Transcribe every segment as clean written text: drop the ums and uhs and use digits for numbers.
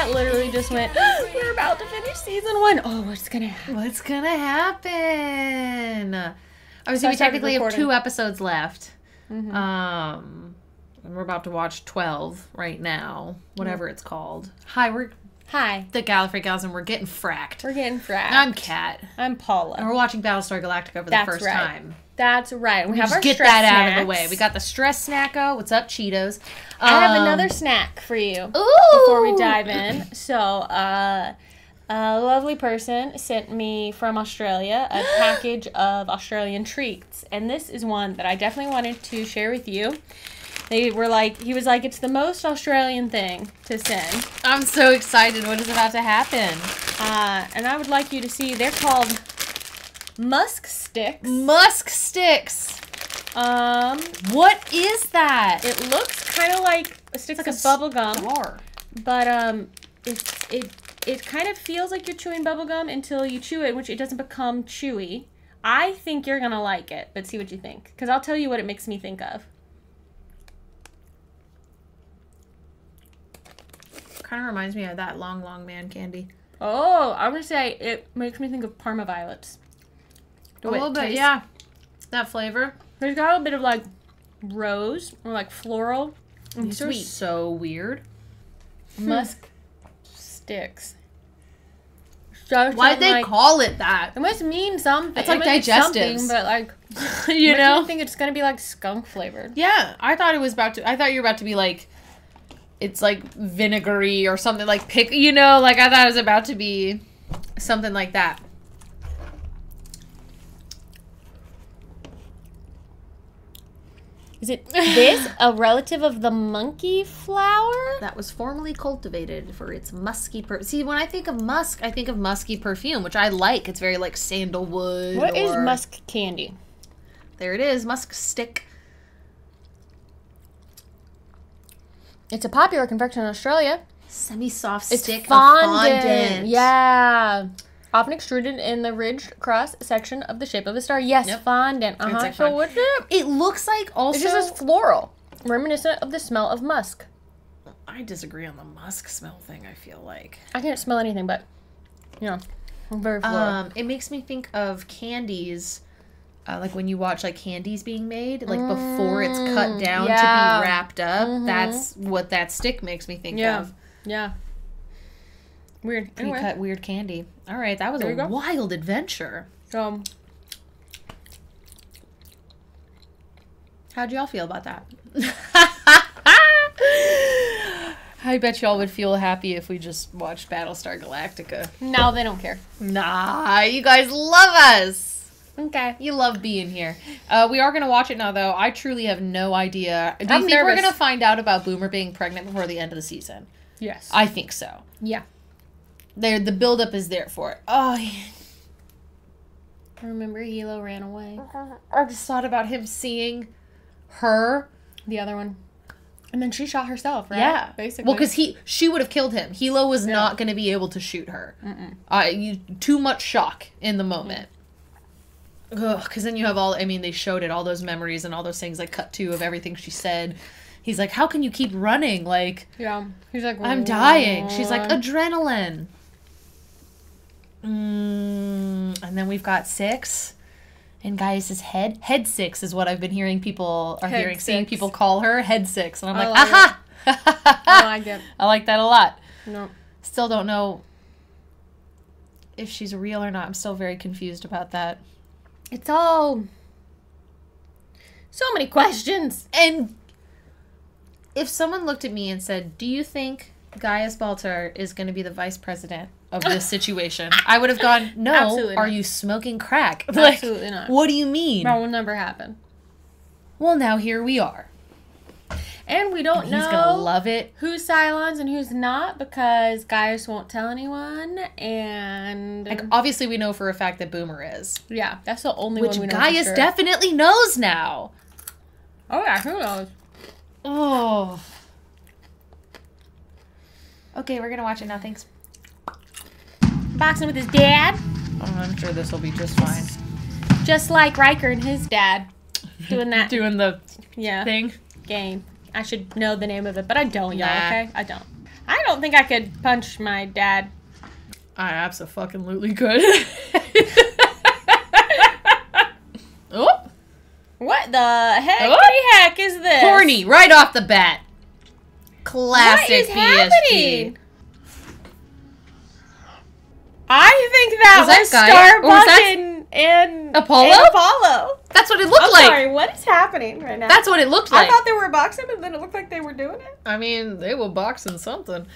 chat literally just went, we're about to finish season 1. Oh, what's gonna happen? What's gonna happen? So we technically have 2 episodes left. Mm-hmm. And we're about to watch 12 right now. Whatever it's called. Hi, we're the Gallifrey Gals, and we're getting fracked. We're getting fracked. I'm Kat. I'm Paula. And we're watching Battlestar Galactica for the first time. That's right. We have our get stress that snacks. out of the way. We got the stress snacko. What's up, Cheetos? I have another snack for you Ooh! before we dive in. So, a lovely person sent me from Australia a package of Australian treats. And this is one that I definitely wanted to share with you. He was like, it's the most Australian thing to send. I'm so excited. What is about to happen? And I would like you to see, they're called musk sticks. Musk sticks. What is that? It looks kind of like sticks of bubble gum, but it kind of feels like you're chewing bubble gum until you chew it, which it doesn't become chewy. I think you're gonna like it, but see what you think, because I'll tell you what it makes me think of. Kind of reminds me of that long man candy. Oh, I'm gonna say it makes me think of Parma violets. A little bit, yeah. That flavor. There's got a bit of like rose or like floral and These sweet. are so weird. Musk sticks. So why'd they call it that? It must mean something. It's like digestives, but like you know. I think it's gonna be like skunk flavored. Yeah, I thought you were about to be like, it's like vinegary or something like you know, like I thought it was about to be something like that. Is it this a relative of the monkey flower? That was formerly cultivated for its musky See, when I think of musk, I think of musky perfume, which I like. It's very like sandalwood. What is musk candy? There it is, musk stick. It's a popular confection in Australia. Semi-soft stick of fondant. Yeah. Often extruded in the ridged cross section of the shape of a star. Yes, yep. Fondant. Like so what's it? It looks like also... It just says floral. Reminiscent of the smell of musk. I disagree on the musk smell thing, I feel like. I can't smell anything, but, you know, I'm very floral. It makes me think of candies, like when you watch like candies being made, like before it's cut down to be wrapped up. That's what that stick makes me think of. Yeah. Weird. Pre-cut weird candy. All right, that was a wild adventure. How'd y'all feel about that? I bet y'all would feel happy if we just watched Battlestar Galactica. No, they don't care. Nah, you guys love us. Okay. You love being here. We are going to watch it now, though. I truly have no idea. Do you think we're going to find out about Boomer being pregnant before the end of the season? Yes. I think so. Yeah. The buildup is there for it. Oh, yeah. Remember Hilo ran away? I just thought about him seeing her. The other one. And then she shot herself, right? Yeah. Basically. Well, because she would have killed him. Hilo was not going to be able to shoot her. Too much shock in the moment. Ugh, because then you have they showed it, all those memories and all those things, like cut to of everything she said. He's like, how can you keep running? Like, yeah. He's like, I'm dying. She's like, adrenaline. And then we've got 6. And Gaius' head. Head 6 is what I've been hearing seeing people call her. Head 6. And I'm like, aha! I like it. I like that a lot. No. Still don't know if she's real or not. I'm still very confused about that. It's all... so many questions. And if someone looked at me and said, do you think Gaius Baltar is going to be the vice president of this situation? I would have gone, no. Absolutely not. Are you smoking crack? Absolutely not. What do you mean? That will never happen. Well, now here we are. And we don't know he's going to love it. Who's Cylons and who's not, because Gaius won't tell anyone, and... like, obviously we know for a fact that Boomer is. Yeah, that's the only one we know. Which Gaius definitely knows now. Oh yeah, who knows? Oh. Okay, we're going to watch it now, thanks. Boxing with his dad. Oh, I'm sure this will be just fine. Just like Riker and his dad. Doing that. Doing the thing. Game. I should know the name of it, but I don't, y'all, okay? I don't. I don't think I could punch my dad. I absolutely could. Oh. What the heck is this? Horny, right off the bat. Classic What is PSP. happening? I think that was Guy? Starbuck and Apollo? And Apollo. That's what it looked I'm like. sorry, what is happening right now? That's what it looked like. I thought they were boxing, but then it looked like they were doing it. I mean, they were boxing something.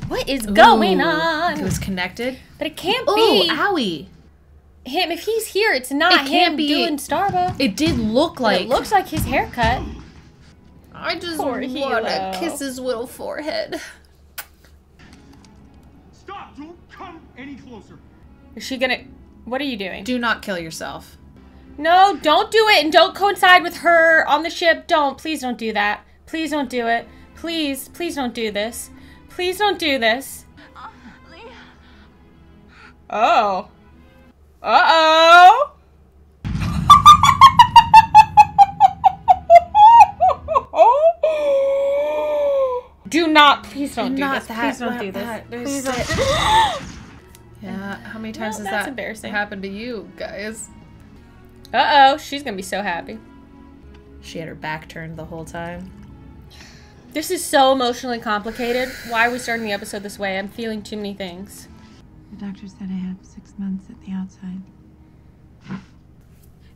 What is going It on? was connected. But it can't Oh, be owie. him. If he's here, it's not It him can't be- doing Starbuck. It did look But like. it looks like his haircut. I just Poor want to Hilo. kiss his little forehead. Stop! Don't come any closer. Is she gonna... What are you doing? Do not kill yourself. No, don't do it, and don't coincide with her on the ship. Don't. Please don't do that. Please don't do it. Please don't do this. Please don't do this. Oh. Uh-oh. Do not. Please don't do this. Please don't do this. Please don't do this. Yeah, how many times Well, has that's that embarrassing. happened to you guys? Uh-oh. She's gonna be so happy. She had her back turned the whole time. This is so emotionally complicated. Why are we starting the episode this way? I'm feeling too many things. The doctor said I have 6 months at the outside.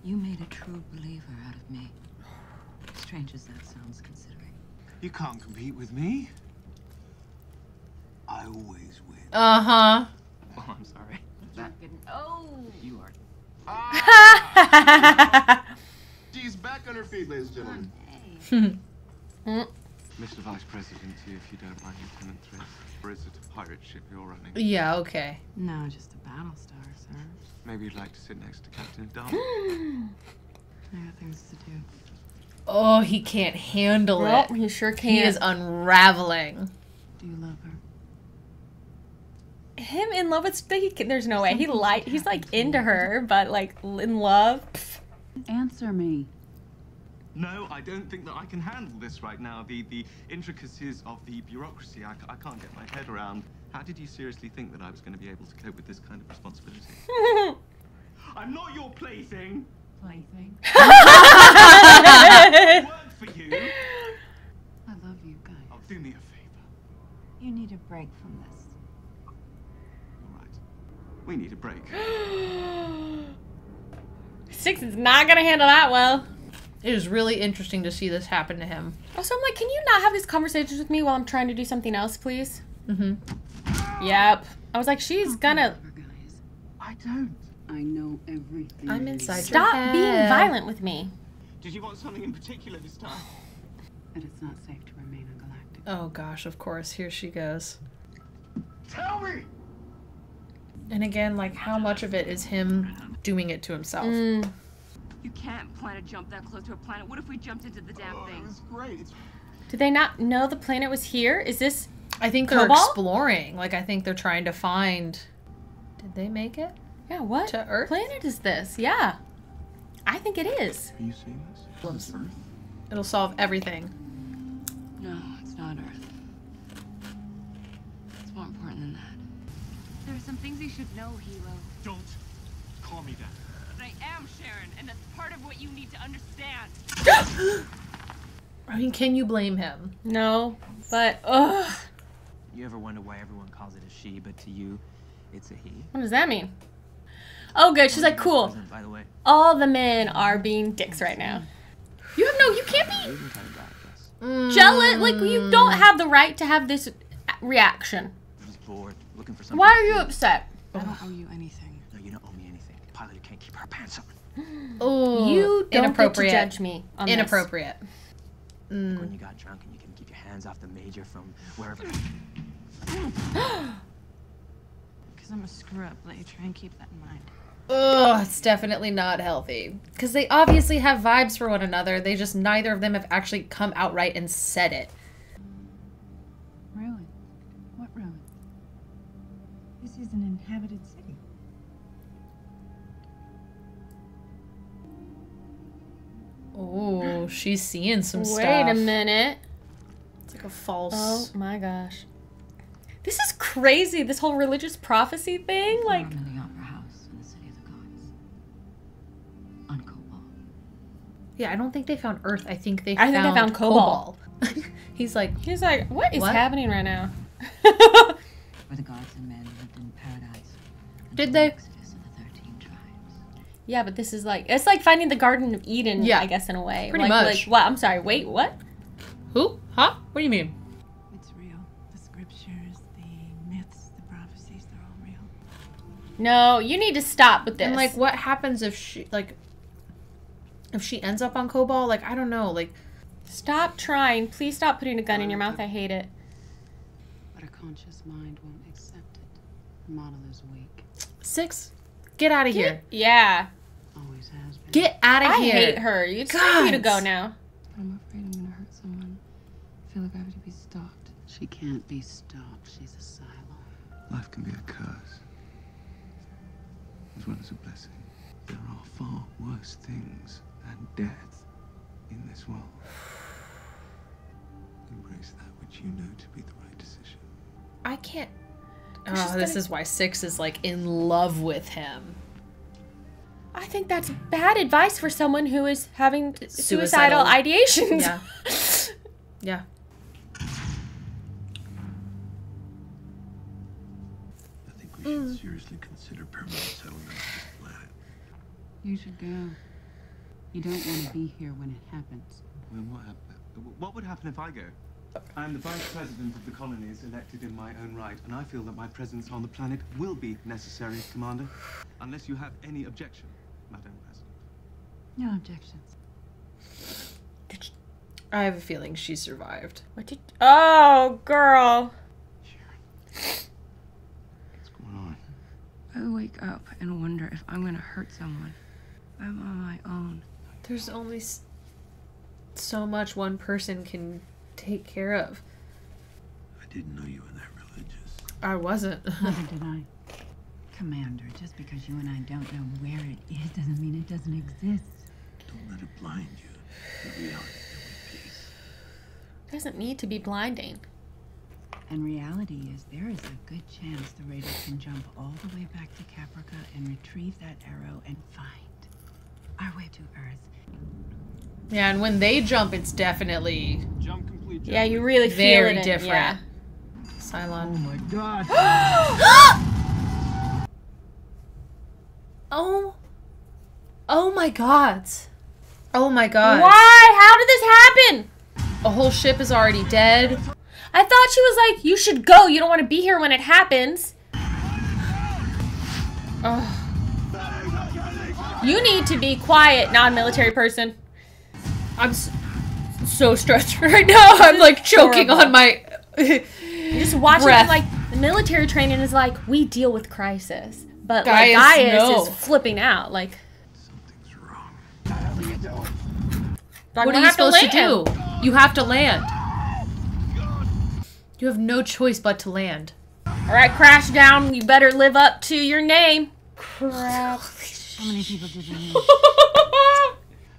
You made a true believer out of me. Strange as that sounds, considering. You can't compete with me. I always win. Uh-huh. Oh, I'm sorry. Oh! You are. She's back on her feet, ladies and gentlemen. Mr. Vice President, if you don't mind, Lieutenant Threat. Or is it a pirate ship you're running? Yeah, okay. No, just a Battlestar, sir. Maybe you'd like to sit next to Captain Dunn. I got things to do. Oh, he can't handle Well, it. he sure He can. is unraveling. Do you love her? Him in love with... There's no way. He's like into her, but like in love. Pff. Answer me. No, I don't think that I can handle this right now. The intricacies of the bureaucracy, I can't get my head around. How did you seriously think that I was going to be able to cope with this kind of responsibility? I'm not your plaything. Plaything. I work for you. I love you guys. Oh, do me a favor. You need a break from this. All right. We need a break. Six is not gonna handle that well. It is really interesting to see this happen to him. Also, I'm like, can you not have these conversations with me while I'm trying to do something else, please? Mm-hmm. Yep. I was like, she's gonna... Guys, I don't. I know everything. I'm inside your Stop head. being violent with me. Did you want something in particular this time? But it's not safe to remain on Galactica. Oh gosh, of course. Here she goes. Tell me! And again, like, how much of it is him doing it to himself? You can't plan a jump that close to a planet. What if we jumped into the damn It thing? was great. It's Did they not know the planet was here? Is this... I think they're Kobol? exploring. Like, I think they're trying to find... Did they make it? Yeah, what To Earth? planet is this? Yeah. I think it is. Have you seen this? Problems. It'll solve everything. No, it's not Earth. It's more important than that. There are some things you should know, Hilo. Don't call me that. But I am Sharon, and that's part of what you need to understand. I mean, can you blame him? No, but... Ugh. You ever wonder why everyone calls it a she, but to you, it's a he? What does that mean? Oh, good. She's like, cool. President, by the way. All the men are being dicks right now. You can't be Leaving kind of guy, I guess. jealous. Like, you don't have the right to have this reaction. I was bored, looking for something. Why are you upset? I don't owe you anything. No, you don't owe me anything. The pilot who can't keep her pants on. Oh, You don't get to inappropriate. judge me on this. Inappropriate. When you got drunk and you couldn't keep your hands off the major from wherever. Because I'm a screw up. Let you try and keep that in mind. Ugh, it's definitely not healthy. Because they obviously have vibes for one another. They just, neither of them have actually come outright and said it. Ruin? What ruin? This is an inhabited city. Oh, she's seeing some stuff. Wait a minute. It's like a false... Oh my gosh. This is crazy. This whole religious prophecy thing. Like, I'm in the opera house in the city of the gods. On Kobol. Yeah, I don't think they found Earth. I think they I found think they found Kobol. He's like, what is happening right now? Where the gods and men lived in paradise. Did until they? the Exodus of the 13 tribes. Yeah, but this is like, it's like finding the Garden of Eden, Yeah. I guess, in a way. Pretty like, much. Like, what? I'm sorry, wait, what? who? Huh? What do you mean? It's real. The scriptures, the myths, the prophecies, they're all real. No, you need to stop with this. And like, what happens if she ends up on Kobol? Like, I don't know. Like, Stop trying. Please stop putting a gun in your mouth. I hate it. But a conscious mind won't accept it. The model is weak. 6, get out of here. Yeah. Always has been. Get out of I here. hate her. It's time for you to go Gods. now. But I'm afraid I'm gonna hurt someone. I feel like I have to be stopped. She can't be stopped. She's a silo. Life can be a curse, as well as a blessing. There are far worse things than death in this world. Embrace that which you know to be the right decision. I can't. She's Oh, this gonna- is why 6 is like in love with him. I think that's bad advice for someone who is having Suicidal. suicidal ideations. Yeah. Yeah. I think we should seriously consider permanent settlement on this planet. You should go. You don't want to be here when it happens. Well, what would happen if I go? I'm the vice president of the colonies, elected in my own right, and I feel that my presence on the planet will be necessary, Commander. Unless you have any objection, Madam President. No objections. I have a feeling she survived. What did? Oh, girl. What's going on? I wake up and wonder if I'm gonna hurt someone. I'm on my own. There's only so much one person can take care of. I didn't know you were that religious. I wasn't. Neither did I. Commander, just because you and I don't know where it is doesn't mean it doesn't exist. Don't let it blind you. The reality that we face. Doesn't need to be blinding. And reality is there is a good chance the Raiders can jump all the way back to Caprica and retrieve that arrow and find our way to Earth. Yeah, and when they jump, it's definitely Jump complete. Yeah, you really feel very it. different. Yeah. Cylon. my God. Oh. Oh my god. Oh my god. Why? How did this happen? A whole ship is already dead. I thought she was like, you should go. You don't want to be here when it happens. Ugh. You need to be quiet, non-military person. I'm so stressed right now. I'm like choking horrible. on my You just watch breath. it like the military training is like, we deal with crisis. But Gaius, like Gaius no. is flipping out. Like, Something's wrong. What are you supposed to do? You have to land. You have no choice but to land. Alright, crash down. You better live up to your name. Crap. How many people did we need?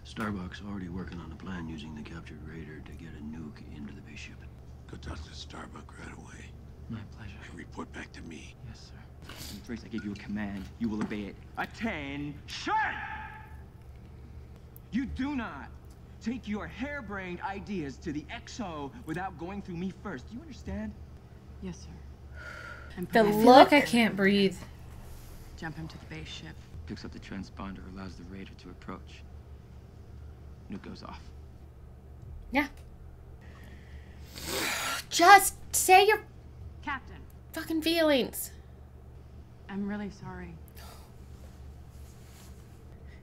Starbuck's already working on a plan using the captured raider to get a nuke into the base ship. Go talk to Starbuck right away. My pleasure. And report back to me. Yes, sir. And first I give you a command. You will obey it. Attention! You do not take your harebrained ideas to the XO without going through me first. Do you understand? Yes, sir. And The I feel like I can't breathe. jump him to the base ship. Picks up the transponder, allows the raider to approach. Nuke goes off. Yeah. Just say your Captain, fucking feelings. I'm really sorry.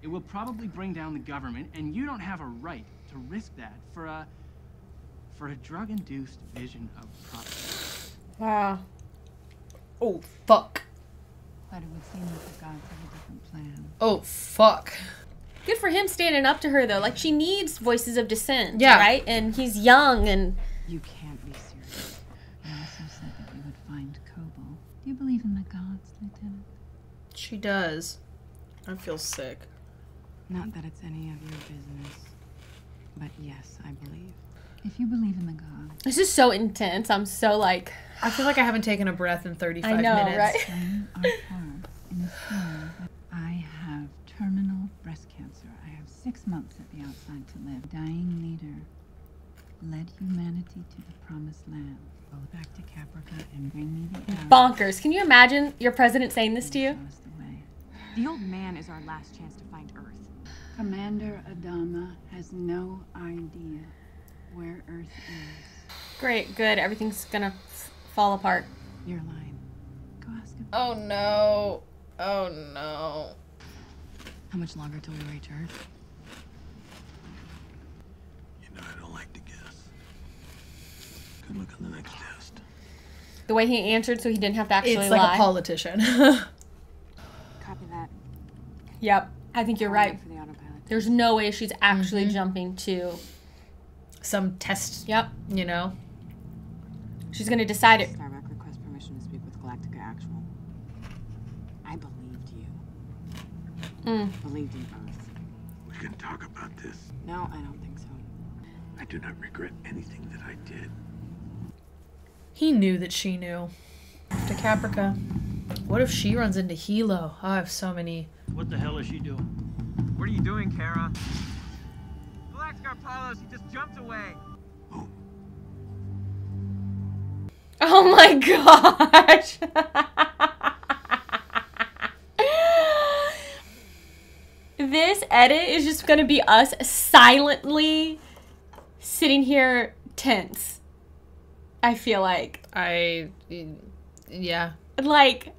It will probably bring down the government, and you don't have a right to risk that for a drug-induced vision of profit. Wow. Oh, fuck. But it would seem that the gods have a different plan. Oh, fuck. Good for him standing up to her, though. Like, she needs voices of dissent, Yeah. right? And he's young, and... You can't be serious. You also said that we would find Kobol. Do you believe in the gods, Lieutenant? She does. I feel sick. Not that it's any of your business. But yes, I believe. If you believe in the gods, This is so intense. I'm so like... I feel like I haven't taken a breath in 35 I know, minutes. right? join our hearts in a prayer. I have terminal breast cancer. I have 6 months at the outside to live. Dying leader led humanity to the promised land. Go back to Caprica and bring me the arrow. Bonkers. Can you imagine your president saying this to you? Show us the way. The old man is our last chance to find Earth. Commander Adama has no idea where Earth is. Great, good. Everything's gonna fall apart. You're lying. Go ask him. Oh no. Oh no. How much longer till we reach Earth? You know, I don't like to guess. Good luck on the next test. The way he answered so he didn't have to actually It's lie. like a politician. Copy that. Yep, I think you're right. For the autopilot. There's no way she's actually jumping to... Some test, Yep. you know? She's gonna decide it. Starbuck requests permission to speak with Galactica Actual. I believed you. Believed in Earth. We can talk about this. No, I don't think so. I do not regret anything that I did. He knew that she knew. To Caprica. What if she runs into Hilo? Oh, I have so many. What the hell is she doing? What are you doing, Kara? Galactica Apollos, he just jumped away. Oh my gosh! This edit is just gonna be us silently sitting here tense. I feel like. Yeah. Like...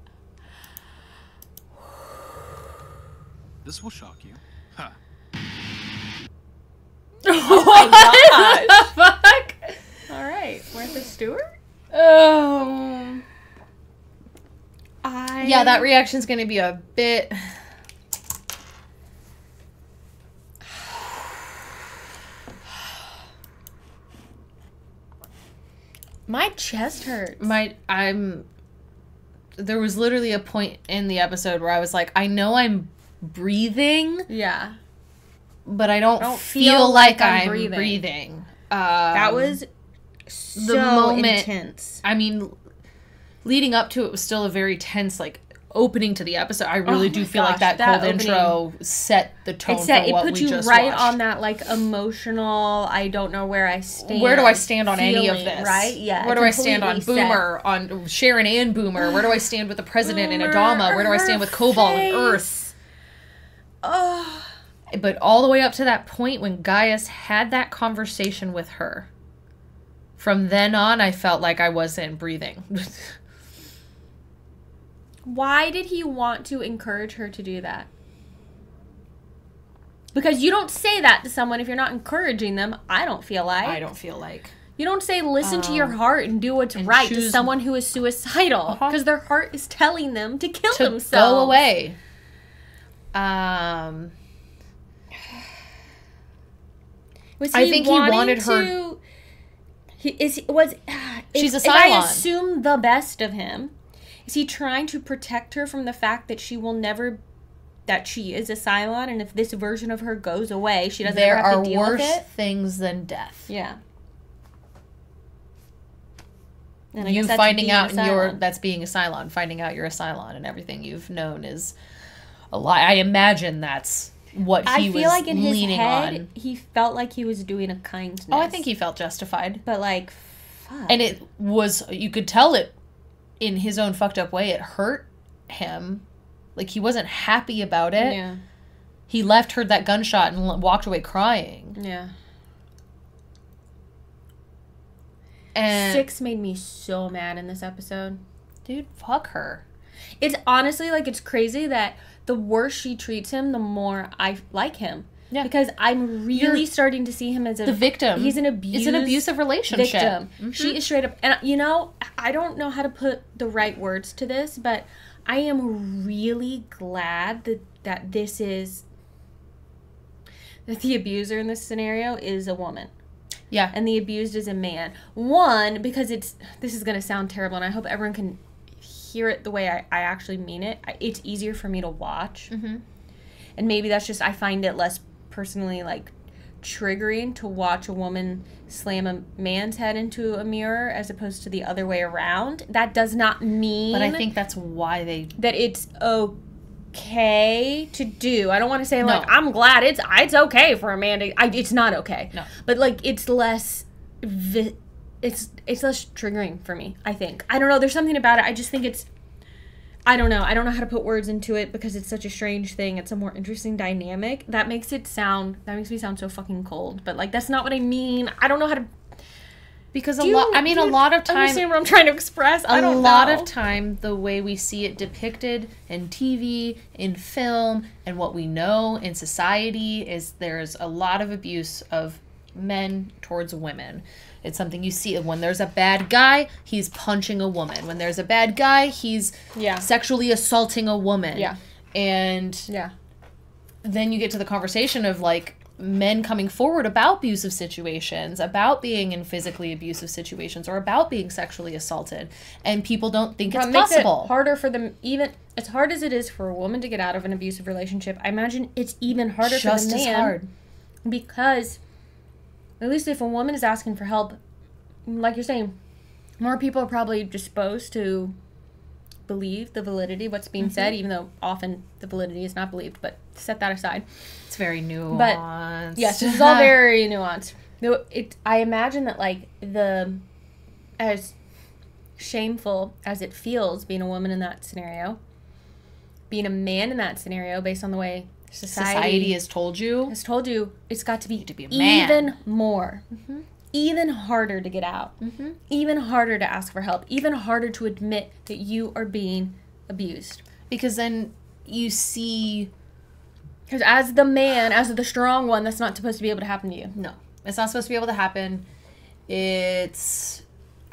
This will shock you. Huh. Oh my gosh! Fuck! Alright, Martha Stewart? Yeah, that reaction's gonna be a bit... My chest hurts. There was literally a point in the episode where I was like, I know I'm breathing. Yeah. But I don't feel like I'm breathing. That was so the moment, intense. I mean, leading up to it was still a very tense, like, opening to the episode. I really do feel like that cold intro set the tone for what we just watched. It put you right on that, like, emotional, I don't know where I stand. Where do I stand on any of this? Right? Yeah. Where do I stand on Boomer, on Sharon and Boomer? Where do I stand with the President and Adama? Where do I stand with Kobol and Earth? Oh. But all the way up to that point when Gaius had that conversation with her, from then on, I felt like I wasn't breathing. Why did he want to encourage her to do that? Because you don't say that to someone if you're not encouraging them, I don't feel like. I don't feel like. You don't say listen to your heart and do what's right to someone who is suicidal. Because their heart is telling them to kill themselves. Go away. I think he wanted her... She's a Cylon. If I assume the best of him, is he trying to protect her from the fact that she will never, that she is a Cylon, and if this version of her goes away, she doesn't ever have to deal with it? There are worse things than death. Yeah. And you finding out that's being a Cylon, finding out you're a Cylon, and everything you've known is a lie. I imagine that's what he was leaning on. I feel like in his head, he felt like he was doing a kindness. Oh, I think he felt justified. But like, fuck. And it was, you could tell it in his own fucked up way, it hurt him. Like, he wasn't happy about it. Yeah. He left, heard that gunshot, and walked away crying. Yeah. And 6 made me so mad in this episode. Dude, fuck her. It's honestly, like, it's crazy that the worse she treats him, the more I like him. Yeah. Because I'm really starting to see him as the victim. He's an abused. It's an abusive relationship. Victim. Mm-hmm. She is straight up. And, you know, I don't know how to put the right words to this, but I am really glad that this is... that the abuser in this scenario is a woman. Yeah. And the abused is a man. One, because this is going to sound terrible, and I hope everyone can hear it the way I actually mean it. It's easier for me to watch. Mm-hmm. And maybe that's just, I find it less personally, like, triggering to watch a woman slam a man's head into a mirror as opposed to the other way around. That does not mean... But I think that's why they... That it's okay to do. I don't want to say, like, I'm glad it's okay for a man to... it's not okay. No. But, like, it's less... It's less triggering for me, I think. I don't know. There's something about it. I just think it's... I don't know. I don't know how to put words into it because it's such a strange thing. It's a more interesting dynamic. That makes me sound so fucking cold. But, like, that's not what I mean. I don't know how to... Because a lot of time... Understand what I'm trying to express? I don't know. A lot of time, the way we see it depicted in TV, in film, and what we know in society is there's a lot of abuse of men towards women. It's something you see. When there's a bad guy, he's punching a woman. When there's a bad guy, he's sexually assaulting a woman. Yeah. And then you get to the conversation of, like, men coming forward about abusive situations, about being in physically abusive situations, or about being sexually assaulted. And people don't think it's possible. It harder for them, even as hard as it is for a woman to get out of an abusive relationship, I imagine it's even harder for the man. Just as hard. Because... At least if a woman is asking for help, like you're saying, more people are probably disposed to believe the validity of what's being said, even though often the validity is not believed. But set that aside. It's very nuanced. But yes, it's all very nuanced. I imagine that, like, as shameful as it feels being a woman in that scenario, being a man in that scenario, based on the way society has told you, it's got to be a man. Even more, even harder to get out, even harder to ask for help, even harder to admit that you are being abused. Because then you see, because as the man, as the strong one, that's not supposed to be able to happen to you. No, it's not supposed to be able to happen.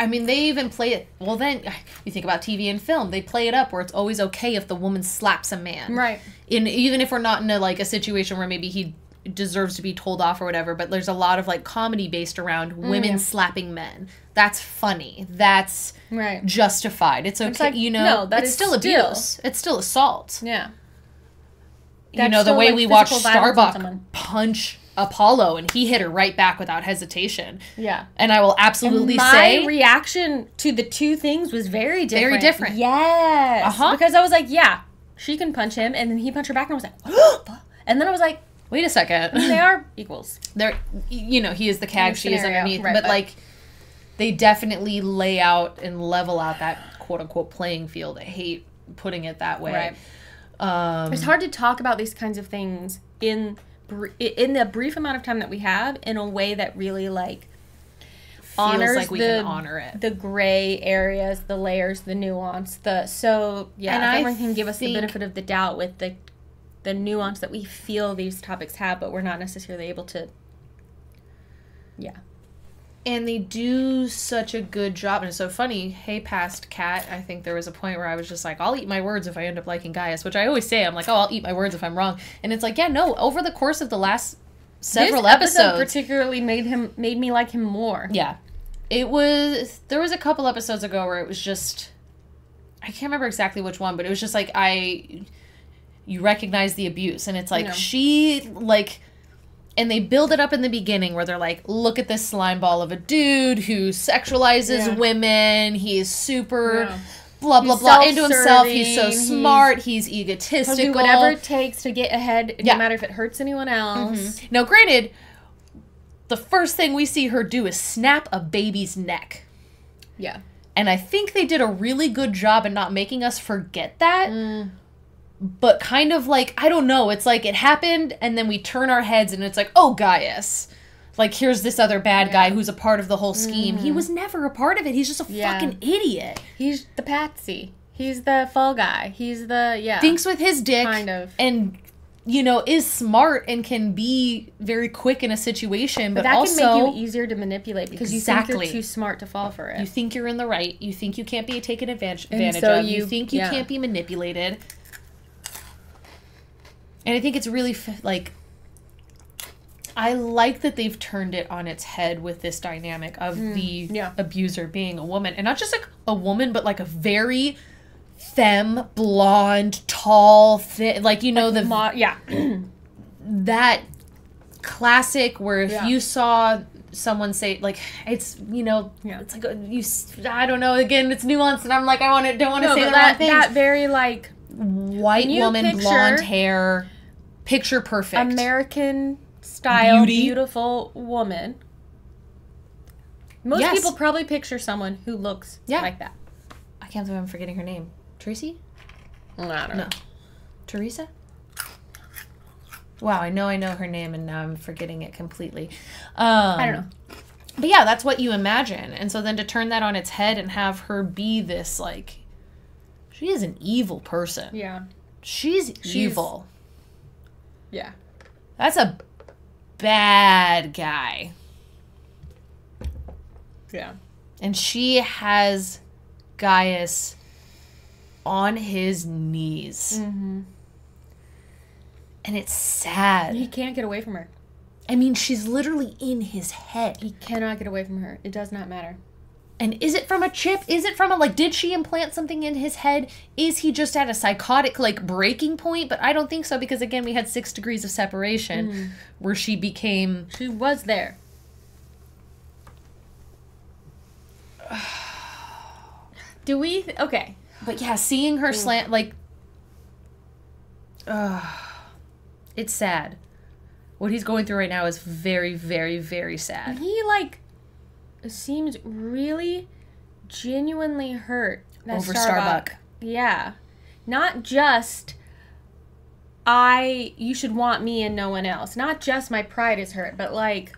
I mean, they even play it. Well, then you think about TV and film. They play it up where it's always okay if the woman slaps a man. Right. Even if we're not in a situation where maybe he deserves to be told off or whatever, but there's a lot of, like, comedy based around women slapping men. That's funny. That's justified. It's okay. It's like, it's still abuse. It's still assault. Yeah. That's the way, like, we watch Starbuck punch Apollo, and he hit her right back without hesitation. Yeah. And I will absolutely say... my reaction to the two things was very different. Very different. Yes. Because I was like, yeah, she can punch him, and then he punched her back, and I was like, what? And then I was like... Wait a second. They are equals. They're, he is the CAG, she is underneath. Right, but, like, they definitely lay out and level out that quote-unquote playing field. I hate putting it that way. Right. It's hard to talk about these kinds of things in the brief amount of time that we have in a way that really, like, honors like we can honor it. The gray areas, the layers, the nuance, and if everyone can give us the benefit of the doubt with the nuance that we feel these topics have, but we're not necessarily able to. Yeah. And they do such a good job. And it's so funny. Hey, past Kat, I think there was a point where I was just like, I'll eat my words if I end up liking Gaius, which I always say. I'm like, I'll eat my words if I'm wrong. And it's like, yeah, no, over the course of the last several episodes. Particularly made me like him more. Yeah. There was a couple episodes ago where it was just, I can't remember exactly which one, but it was just like, you recognize the abuse. And it's like, and they build it up in the beginning where they're like, look at this slime ball of a dude who sexualizes women. He is super blah, blah, blah into himself. He's so smart. He's egotistical. He'll do whatever it takes to get ahead, no matter if it hurts anyone else. Now, granted, the first thing we see her do is snap a baby's neck. Yeah. And I think they did a really good job in not making us forget that. But kind of like, I don't know, it's like it happened and then we turn our heads and it's like, oh, Gaius. Like, here's this other bad guy who's a part of the whole scheme. He was never a part of it. He's just a fucking idiot. He's the patsy. He's the fall guy. He's the, thinks with his dick. Kind of. And, is smart and can be very quick in a situation. But that also, can make you easier to manipulate because you think you're too smart to fall for it. You think you're in the right. You think you can't be taken advantage of. You think you can't be manipulated. And I think it's really, I like that they've turned it on its head with this dynamic of the abuser being a woman. And not just, like, a woman, but, like, a very femme, blonde, tall, thin, like, that classic where if you saw someone say, like, it's, you know, it's like, I don't know, again, it's nuanced, and I'm like, don't want to say the wrong things. That very, like, white woman, blonde hair, picture perfect. American style, beautiful woman. Most people probably picture someone who looks like that. I can't believe I'm forgetting her name. Tracy? I don't know. Teresa? Wow, I know her name, and now I'm forgetting it completely. I don't know. But yeah, that's what you imagine. And so then to turn that on its head and have her be this, like, she is an evil person. Yeah. She's evil. Yeah. That's a bad guy. Yeah. And she has Gaius on his knees. Mm-hmm. And it's sad. He can't get away from her. I mean, she's literally in his head. He cannot get away from her. It does not matter. And is it from a chip? Is it from a, like, did she implant something in his head? Is he just at a psychotic, like, breaking point? But I don't think so, because, again, we had 6 degrees of separation where she became... She was there. Do we... Okay. But, yeah, seeing her slant, like... It's sad. What he's going through right now is very, very, very sad. And he, like, seems really genuinely hurt. Over Starbuck. Yeah. Not just, you should want me and no one else. Not just my pride is hurt, but, like,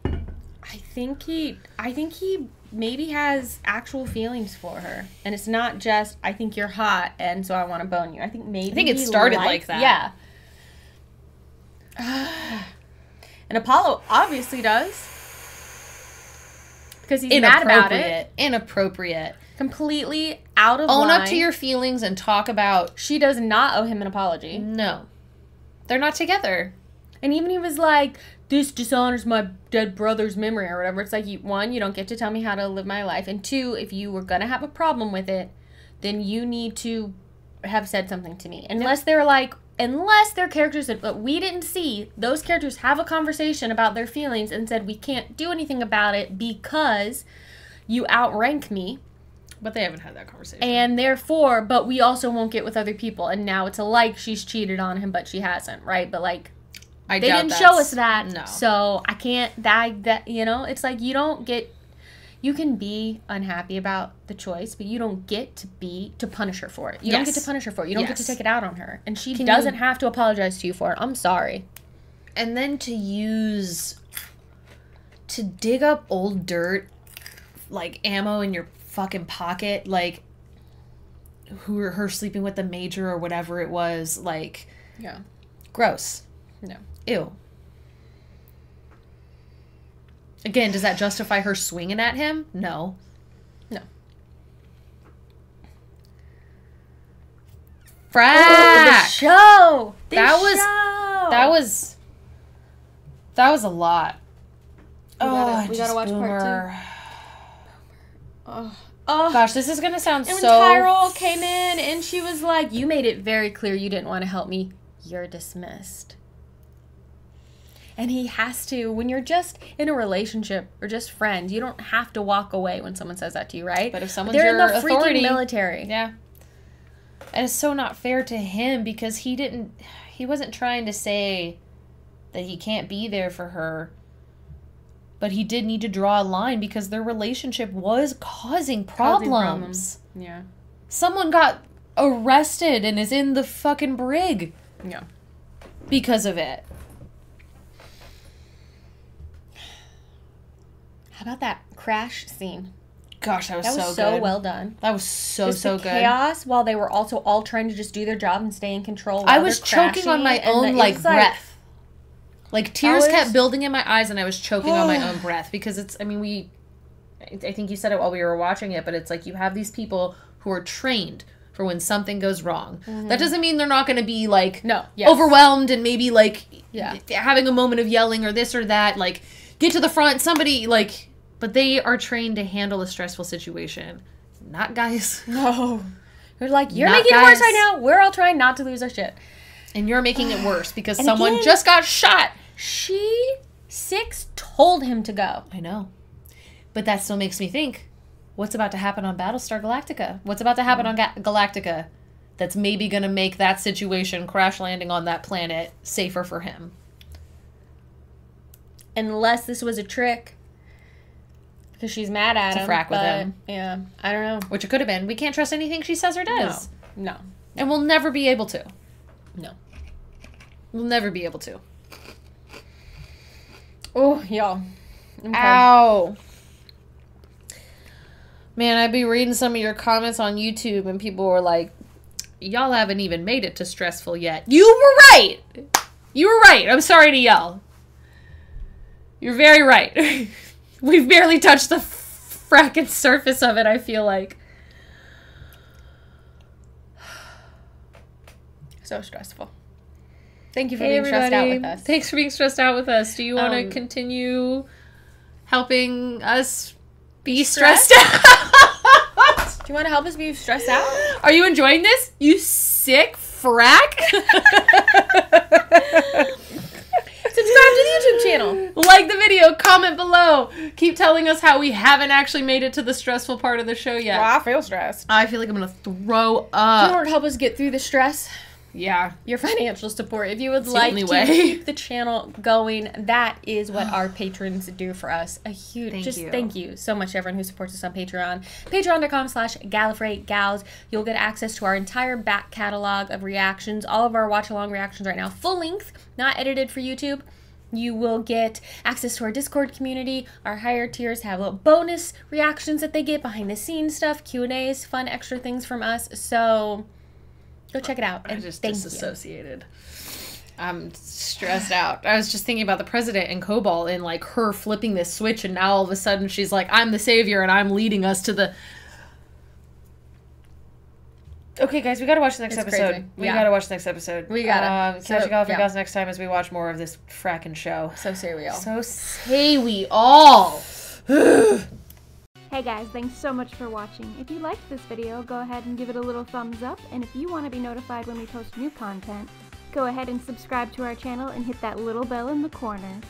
I think he maybe has actual feelings for her. And it's not just, I think you're hot, and so I want to bone you. I think it started like that. Yeah. And Apollo obviously does. Because he's mad about it. Inappropriate. Completely out of line. Own up to your feelings and talk about... She does not owe him an apology. No. They're not together. And even he was like, this dishonors my dead brother's memory or whatever. It's like, one, you don't get to tell me how to live my life. And 2, if you were going to have a problem with it, then you need to have said something to me. Unless they're like... Unless they're characters that we didn't see, those characters have a conversation about their feelings and said, we can't do anything about it because you outrank me. But they haven't had that conversation. And therefore, but we also won't get with other people. And now it's like she's cheated on him, but she hasn't, right? But, like, they didn't show us that. No. So I can't, you know, it's like you don't get... You can be unhappy about the choice, but you don't get to punish her for it. You don't get to punish her for it. You don't get to take it out on her. And she doesn't have to apologize to you for it. I'm sorry. And then to dig up old dirt, like ammo in your fucking pocket, like her sleeping with the major or whatever it was, like, gross. No. Ew. Again, does that justify her swinging at him? No. No. Frack! Oh, the show! That was a lot. We gotta watch part 2. Oh, gosh, this is gonna sound and so... when Tyrell came in and she was like, you made it very clear you didn't want to help me. You're dismissed. And he has to, when you're just in a relationship or just friends, you don't have to walk away when someone says that to you, right? But if someone's They're your in the authority, freaking military. Yeah. And it's so not fair to him because he wasn't trying to say that he can't be there for her. But he did need to draw a line because their relationship was causing problems. Yeah. Someone got arrested and is in the fucking brig. Yeah. Because of it. How about that crash scene? Gosh, that was so good. so well done. That was so good. Chaos while they were also all trying to just do their job and stay in control. I was choking on my own breath. Like tears kept building in my eyes and I was choking on my own breath because it's, I mean, I think you said it while we were watching it, but it's like you have these people who are trained for when something goes wrong. Mm-hmm. That doesn't mean they're not going to be like overwhelmed and maybe like having a moment of yelling or this or that, like get to the front, somebody like, but they are trained to handle a stressful situation. Not guys. No. They're like, you're making it worse right now. We're all trying not to lose our shit. And you're making it worse because someone just got shot. Six told him to go. I know. But that still makes me think, what's about to happen on Battlestar Galactica? What's about to happen on Galactica that's maybe going to make that situation, crash landing on that planet, safer for him? Unless this was a trick. Because she's mad at him. To frack with him. Yeah, I don't know. Which it could have been. We can't trust anything she says or does. No. And we'll never be able to. No. We'll never be able to. Oh, y'all. Okay. Ow. Man, I'd be reading some of your comments on YouTube and people were like, y'all haven't even made it to stressful yet. You were right. You were right. I'm sorry to yell. You're very right. We've barely touched the fracking surface of it, I feel like. So stressful. Thank you for being stressed out with us. Thanks for being stressed out with us. Do you want to continue helping us be stressed out? Do you want to help us be stressed out? Are you enjoying this? You sick frack? Subscribe to the YouTube channel. Like the video. Comment below. Keep telling us how we haven't actually made it to the stressful part of the show yet. Well, I feel stressed. I feel like I'm going to throw up. Do you want to help us get through the stress? Yeah. Your financial support. If you would like to keep the channel going, that is what our patrons do for us. A huge thank you so much to everyone who supports us on Patreon. Patreon.com/Gallifrey Gals. You'll get access to our entire back catalog of reactions. All of our watch-along reactions right now, full length, not edited for YouTube. You will get access to our Discord community. Our higher tiers have little bonus reactions that they get, behind-the-scenes stuff, Q&As, fun extra things from us. So go check it out. And I just disassociated. I'm stressed out. I was just thinking about the president and Kobol and like her flipping this switch, and now all of a sudden she's like, I'm the savior and I'm leading us to the... Okay, guys, we gotta watch the next episode. Crazy. We gotta watch the next episode. We gotta. Catch you guys next time as we watch more of this fracking show. So say we all. So say we all. Hey guys, thanks so much for watching. If you liked this video, go ahead and give it a little thumbs up, and if you want to be notified when we post new content, go ahead and subscribe to our channel and hit that little bell in the corner.